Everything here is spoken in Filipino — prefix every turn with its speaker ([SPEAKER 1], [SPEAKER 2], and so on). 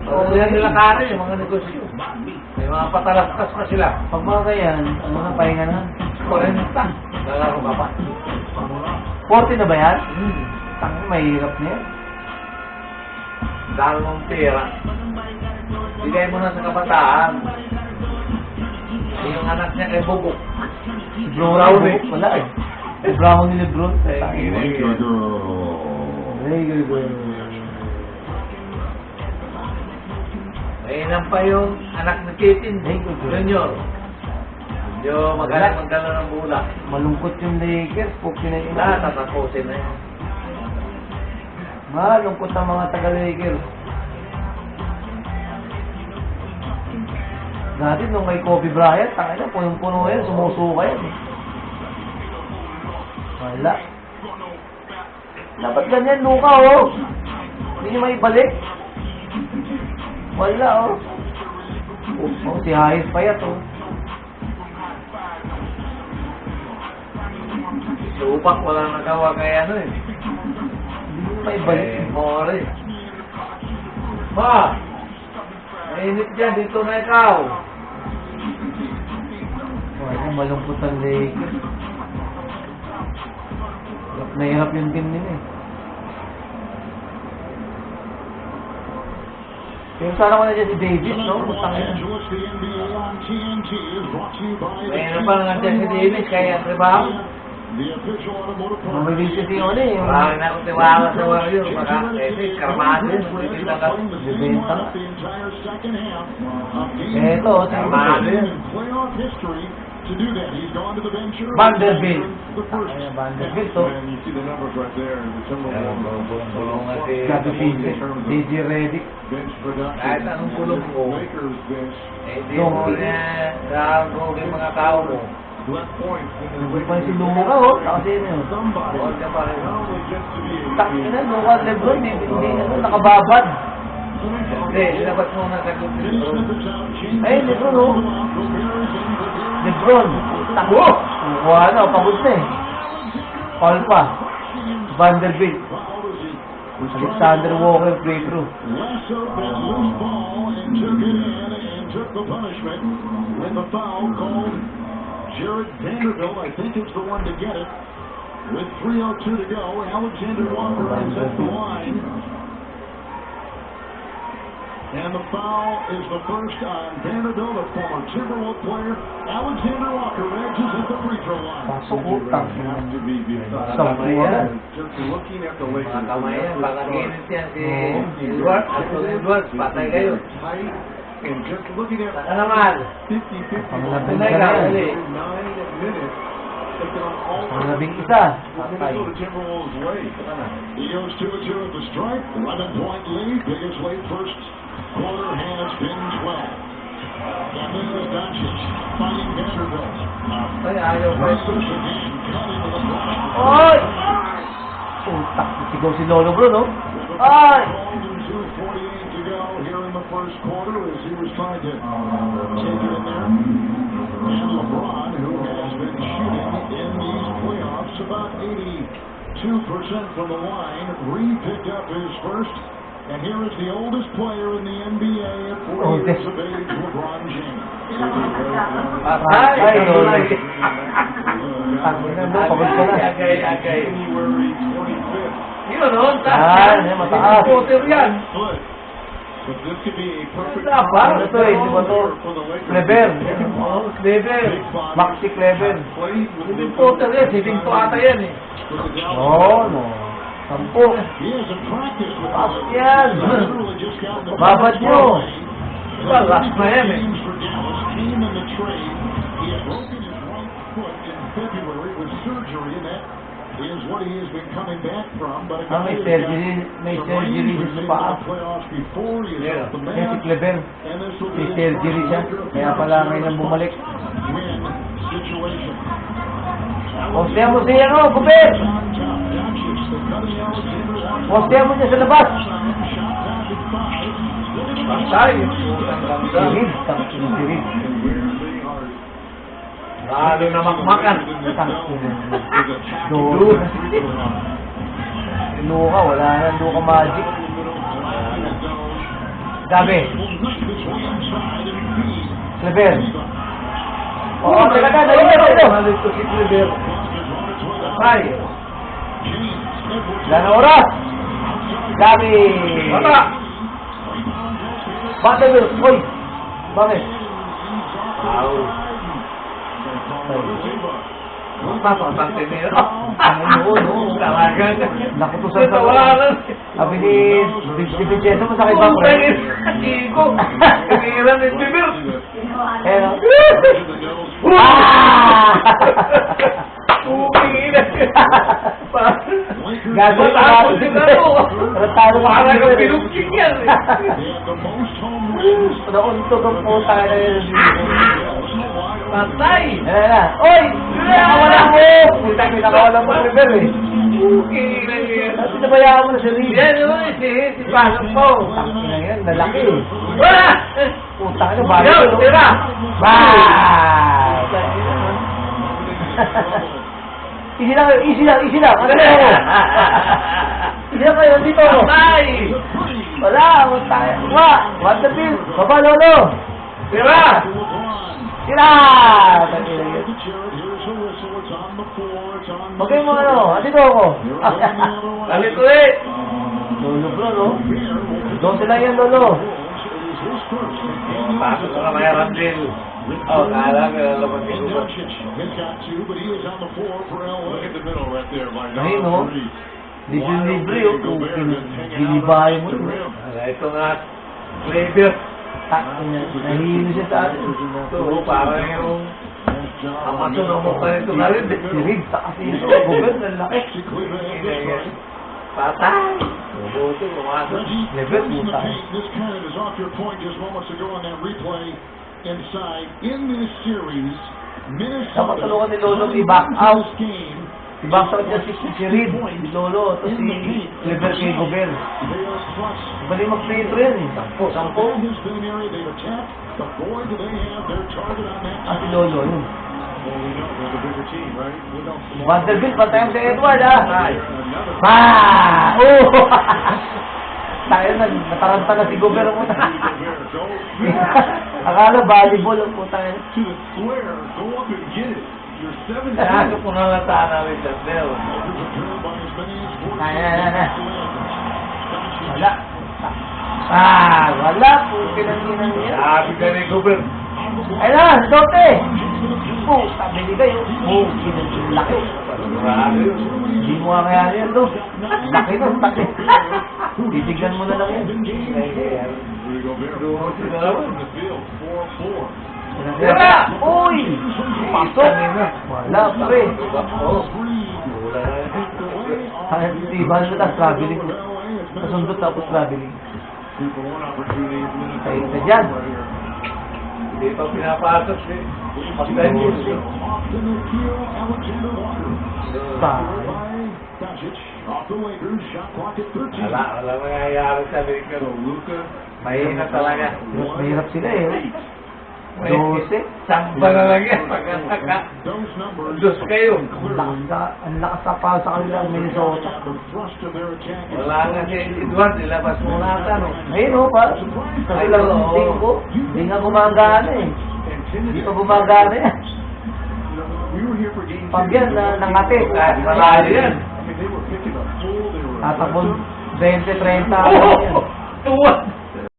[SPEAKER 1] Yan nila kanin, yung mga negosyo. May mga patalaskas na sila.
[SPEAKER 2] Pag mga ganyan, ano na, pahinga na.
[SPEAKER 1] 40. Lalaro ka pa.
[SPEAKER 2] 40 na ba yan? Tangin, mahirap na yan.
[SPEAKER 1] Dahil mong pera. Bigay mo na sa kabataan. Yung anak niya kay Bubok.
[SPEAKER 2] Si Bro Raul eh. Wala eh. Si Brown ni Lebron. Tangin. Very good.
[SPEAKER 1] Mainam pa yung anak ni Kitin. Junior. Medyo magaling magdala ng bola.
[SPEAKER 2] Malungkot yung Lakers. Puki na yun.
[SPEAKER 1] Tatapusin na yun.
[SPEAKER 2] Malungkot ang mga taga-Lakers. Dati nung may Kobe Bryant, tangin na, punong-puno yan, sumusuka yan. Wala. Dapat ganyan, Luka, oh. Hindi niyo maibalik. Wala, oh. Oh, si Hayes pa yan, oh.
[SPEAKER 1] Supak, walang nagawa kaya ano eh.
[SPEAKER 2] Hindi niyo maibalik.
[SPEAKER 1] Mori. Ma! Mainit dyan, dito na ikaw.
[SPEAKER 2] Wala, malungkot ang Lakers. Hirap na hirap yung team nila eh. Pero sana ko na dyan si Davis, no? Matangin na.
[SPEAKER 1] Mayroon pa nga dyan si Davis, kaya trabaho.
[SPEAKER 2] Mamili siya si One eh.
[SPEAKER 1] Marami na akong tiwala sa Warrior. Baka, karmado yun. Bibenta ka.
[SPEAKER 2] Bibenta ka. Eto,
[SPEAKER 1] Karmado yun.
[SPEAKER 2] Vanderbilt. Ay, Vanderbilt, oh.
[SPEAKER 1] Bulungan si
[SPEAKER 2] Gabi Pince. DJ Redick.
[SPEAKER 1] kahit anong kulong ko, hindi mo na gagawin yung mga tao mo.
[SPEAKER 2] Hindi pa si Luka, oh. Kasi yun yun.
[SPEAKER 1] Huwag ka pa rin.
[SPEAKER 2] Takin na, Luka at Lebron. Hindi ano, nakababad.
[SPEAKER 1] Hindi, sinabat mo na sagot ni Lebron.
[SPEAKER 2] Ay, Lebron, oh. Lebron. Tako. Kuha na, pagod na eh. Paul pa. Vanderbilt. Alexander Walker, free through.
[SPEAKER 3] Jared Vanderbilt, I think, is the one to get it. With 3:02 to go, Alexander Walker is at the line. And the foul is the first on Vanderbilt, a former Timberwolves player. Alexander Walker edges at the free throw line.
[SPEAKER 2] Pasok utang.
[SPEAKER 3] Just looking at the
[SPEAKER 1] Mga
[SPEAKER 3] Lakers.
[SPEAKER 1] kamay yan, baka ginit yan si Edwards. Anthony Edwards, patay kayo.
[SPEAKER 3] Tight, and just looking at
[SPEAKER 1] Saka naman.
[SPEAKER 3] 50-50.
[SPEAKER 2] Panglabing
[SPEAKER 1] Tunay
[SPEAKER 2] isa
[SPEAKER 1] ka,
[SPEAKER 2] na yan.
[SPEAKER 1] dali.
[SPEAKER 3] 9 minutes. Taking on all
[SPEAKER 2] Panglabing isa.
[SPEAKER 3] the
[SPEAKER 2] Patay.
[SPEAKER 3] Minnesota Timberwolves way. He goes 2-2 at the strike. 11-point lead. Biggest lead first quarter has been 12. And this is Doncic fighting Vanderbilt.
[SPEAKER 1] Ay, ayaw pa ito.
[SPEAKER 3] Cutting to the block.
[SPEAKER 2] Oy! Utak. Sigaw si Lolo bro, no? Ay!
[SPEAKER 3] 2:48 to go here in the first quarter as he was trying to take it in there. And LeBron, who has been shooting in these playoffs about 82% from the line, re-picked up his first. And here is the oldest player in the NBA at 40 years of age, LeBron James.
[SPEAKER 1] Patay!
[SPEAKER 2] Ay, Lolo.
[SPEAKER 1] Ay,
[SPEAKER 2] Tangina, bro. Pagod ka na.
[SPEAKER 1] agay, agay.
[SPEAKER 3] January 25th.
[SPEAKER 1] Yun, no?
[SPEAKER 2] Ah, yan, mataas.
[SPEAKER 1] Quarter yan.
[SPEAKER 3] But this could be a perfect
[SPEAKER 1] Dapat.
[SPEAKER 2] Ano to eh? Di ba to?
[SPEAKER 3] for the Lakers.
[SPEAKER 2] Clever.
[SPEAKER 1] Oh, Clever.
[SPEAKER 2] Maxi Clever.
[SPEAKER 3] Played with
[SPEAKER 1] Hindi
[SPEAKER 3] the
[SPEAKER 1] quarter yan, sibing to ata yan eh.
[SPEAKER 3] with the Dallas
[SPEAKER 2] Oo, no. 10.
[SPEAKER 3] He hasn't practiced with
[SPEAKER 2] Pasok
[SPEAKER 3] the
[SPEAKER 2] yan.
[SPEAKER 3] literally just got in the
[SPEAKER 2] Babad nyo.
[SPEAKER 1] Diba, last na yan eh.
[SPEAKER 3] games for Dallas came in the trade. He had broken his right foot in February with surgery, and that is what he has been coming back from. But a
[SPEAKER 2] Ah,
[SPEAKER 3] guy
[SPEAKER 2] may
[SPEAKER 3] who's
[SPEAKER 2] surgery.
[SPEAKER 3] got
[SPEAKER 2] May
[SPEAKER 3] some
[SPEAKER 2] surgery
[SPEAKER 3] range
[SPEAKER 2] sa
[SPEAKER 3] was in
[SPEAKER 2] paa.
[SPEAKER 3] the playoffs before he is
[SPEAKER 1] Yeah.
[SPEAKER 3] off the
[SPEAKER 2] Yan si
[SPEAKER 3] mat.
[SPEAKER 2] Clever.
[SPEAKER 3] And this will be
[SPEAKER 2] May
[SPEAKER 3] his
[SPEAKER 2] surgery
[SPEAKER 3] first
[SPEAKER 2] siya.
[SPEAKER 3] major
[SPEAKER 2] Kaya pala
[SPEAKER 3] appearance
[SPEAKER 2] ngayon
[SPEAKER 3] in a
[SPEAKER 2] bumalik.
[SPEAKER 3] win situation.
[SPEAKER 2] Postehan mo siya, no? Gubit! Postehan mo niya sa labas.
[SPEAKER 1] Patay. Putang ganda.
[SPEAKER 2] Dirig. Tangina, dirig.
[SPEAKER 1] Lalo na makmakan.
[SPEAKER 2] Tangina. Duro. Luka, wala na. Luka magic. Gabi. Clever. Oo, teka na, dito.
[SPEAKER 1] Malis ko si Clever. Ay.
[SPEAKER 2] Wala na oras. Gabi.
[SPEAKER 1] Bata!
[SPEAKER 2] Bata, Will. Hoy. Bakit?
[SPEAKER 1] Wow. Papapante niyo.
[SPEAKER 2] Oo.
[SPEAKER 1] Talaga.
[SPEAKER 2] Nakutusan sa
[SPEAKER 1] Tawanan.
[SPEAKER 2] Sabi ni Vincenzo, masakit ba, pre?
[SPEAKER 1] Iko. Kiniran ni Clever.
[SPEAKER 2] Eh, no?
[SPEAKER 3] Ah!
[SPEAKER 2] Gago yung
[SPEAKER 1] Matapos din ako.
[SPEAKER 2] Ratalo ka
[SPEAKER 1] Parang ang pinupsing yan eh.
[SPEAKER 2] Nauntog ang puta na yun.
[SPEAKER 1] Patay.
[SPEAKER 2] Ayan na. Oy! Nakawala mo! Puta, nakawala mo River eh.
[SPEAKER 1] Kiniran yan.
[SPEAKER 2] Kasi nabayaan mo na si River.
[SPEAKER 1] Yan o, si Pasok po.
[SPEAKER 2] Tangina yan, lalaki eh.
[SPEAKER 1] Wala!
[SPEAKER 2] Puta ka na, bali
[SPEAKER 1] Yo,
[SPEAKER 2] ko.
[SPEAKER 1] tira!
[SPEAKER 2] Bye! Easy lang kayo, easy lang. Ano ako? Easy lang kayo, dito ako.
[SPEAKER 1] Patay!
[SPEAKER 2] Wala, tayo. What the bill? Baba, lolo.
[SPEAKER 1] Tira!
[SPEAKER 2] Sila! Okay mo ano, dito ako.
[SPEAKER 1] Balik ulit!
[SPEAKER 2] Lolo bro, no? Doon sila yan, lolo.
[SPEAKER 1] Pasok ka kaya Ramdil. Oh, kala ka lalabas ni Uber.
[SPEAKER 2] Ayun, no? Libre, oh. Gilibahay mo.
[SPEAKER 1] Ito nga, Clever.
[SPEAKER 2] Nahihilo siya sa atin.
[SPEAKER 1] Ito, parang yung Amazon ang mukha nito na rin.
[SPEAKER 2] Si Rig, kasi ito. Gubern, ang laki.
[SPEAKER 1] Patay! Mabuti, pumasok.
[SPEAKER 2] Level, puta.
[SPEAKER 3] This kind is off your point just moments ago on that replay inside. In this series, Minnesota
[SPEAKER 2] Dapat tulungan ni Lolo i-back out.
[SPEAKER 3] this game.
[SPEAKER 2] Si-back out niya si Reed, si Lolo, at si Level kay Gubern.
[SPEAKER 3] They are plus.
[SPEAKER 2] Bali mag-play ito yan eh. Sampo.
[SPEAKER 3] In this boom area, they've attacked. The boy that they have their target on that.
[SPEAKER 2] Ah, si Lolo, yun.
[SPEAKER 3] Well, we know they're the bigger team, right? We don't.
[SPEAKER 2] Vanderbilt, patayan si Edward, ah.
[SPEAKER 1] Patay!
[SPEAKER 3] Another.
[SPEAKER 2] Pa! Oh! Tayo na, nataranta na si Gubern mo na. Akala volleyball ang puta yan.
[SPEAKER 3] To the square, go up and get it. You're 7
[SPEAKER 1] Nakaka po na lataan namin sa Del.
[SPEAKER 2] Na. Wala. Ah, wala. Puti ng inang niya.
[SPEAKER 1] Sabi ka ni Uber.
[SPEAKER 2] Ay na, Dote! Oh, sabi ni kayo. Oh, laki.
[SPEAKER 1] Grabe yun.
[SPEAKER 2] Hindi mo nga kaya yan, Do. Laki nun, laki. Titignan mo na lang yan.
[SPEAKER 1] Dumot sila naman.
[SPEAKER 2] Tira! Uy! Pasok! Wala, pare.
[SPEAKER 1] Oh, wala na yun.
[SPEAKER 2] Kaya titiban mo tapos traveling. Kasundot tapos traveling. Tayo ka dyan.
[SPEAKER 1] Hindi pa pinapasok eh. Pagkain mo siya. Wala mangyayari sa Lakers. Mahina talaga.
[SPEAKER 2] Mahirap sila eh. 12.
[SPEAKER 1] Samba na lang yan. Dos kayo.
[SPEAKER 2] Ang lakas sa pa sa kanila ang Minnesota.
[SPEAKER 1] Wala nga si Edward. Nilabas mo na ata, no?
[SPEAKER 2] Ayun o, pa. Kasi lang ang tingko. Hindi nga gumagana eh. Hindi pa gumagana yan. Pag yan, nangati.
[SPEAKER 1] Kahit malayo yan.
[SPEAKER 2] Tatakbon 20-30
[SPEAKER 1] Oh! Tuwan!